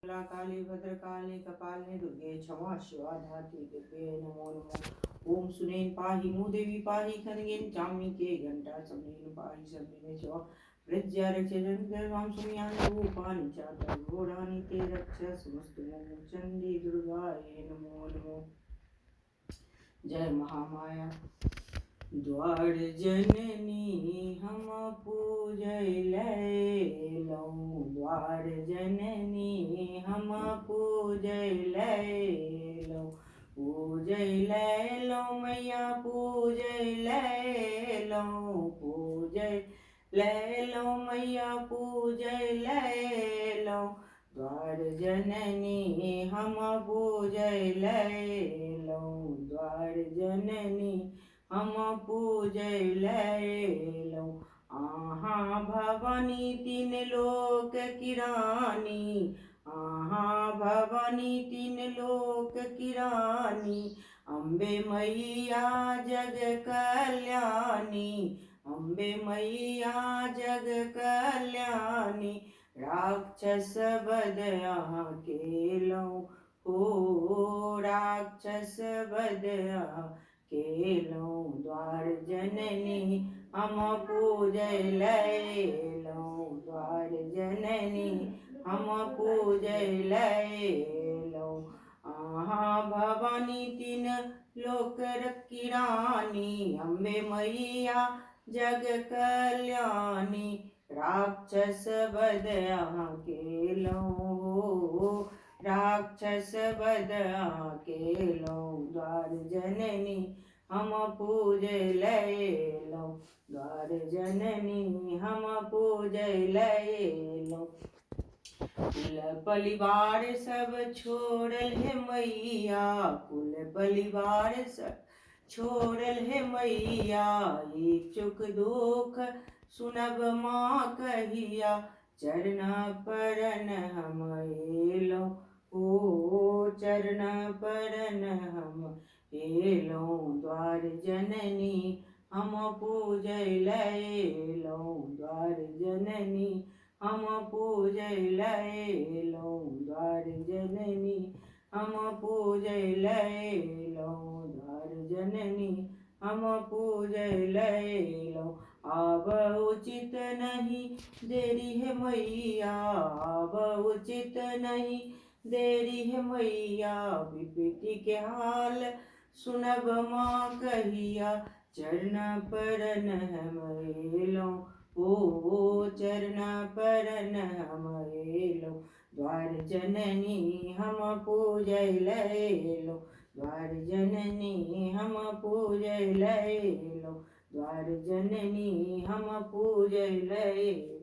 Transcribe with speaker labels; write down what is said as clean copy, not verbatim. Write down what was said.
Speaker 1: काली भद्रकाली कपालिनी दुर्गे क्षमा शिवा धात्री दुर्गे नमो नमो। ओम सुनेन पाहि मूदेवी पाहि खनगेन चाम्बिके घंटा समनेन पाहि सबने शिवा प्रज्ञा रक्षजन सुमियान रूपानि च घोरानि ते रक्ष समस्तु चंडी दुर्गाये नमो नमो। जय महामाया द्वार जननी हम पूजय लऊं, द्वार जननी हम पूजय लऊं मैया पूजय लऊं मैया पूजय लऊं। द्वार जननी हम पूजय लऊं, द्वार जननी हम पूजय लऊं। आहा भवानी तीन लोक की रानी, आहा भवानी तीन लोक की रानी। अम्बे मैया जग कल्याणी, अम्बे मैया जग कल्याणी। राक्षस वध के लऊं हो, राक्षस वध के लऊं। द्वार जननी हम पूजय लऊं, द्वार जननी हम पूजय लऊं। आहा भवानी तीन लोक की रानी, अम्बे मैया जग कल्याणी। राक्षस वध के लऊं, राक्षस वध के लऊं। द्वार जननी हम पूजय लऊं, द्वार जननी हम पूजय लऊं। कुल परिवार सब छोड़ल है मैया, कुल परिवार सब छोड़ल है मैया। एक चुक दुख सुनब माँ कहिया, चरण परन हम एलऊं ओ, चरण परन हम एलऊं। द्वार जननी हम पूजय लऊं, द्वार जननी हम पूजय लऊं। द्वार जननी हम पूजय लऊं, द्वार जननी हम पूजय लऊं। आब उचित नहीं देरी है मैया, आब उचित नहीं देरी है मैया। विपत्ति के हाल सुनब माँ कहिया, चरण परन हम एलऊं ओ, चरण परन हम एलऊं। द्वार जननी हम पूजय लऊं, द्वार जननी हम पूजय लऊं, द्वार जननी हम पूजय लऊं।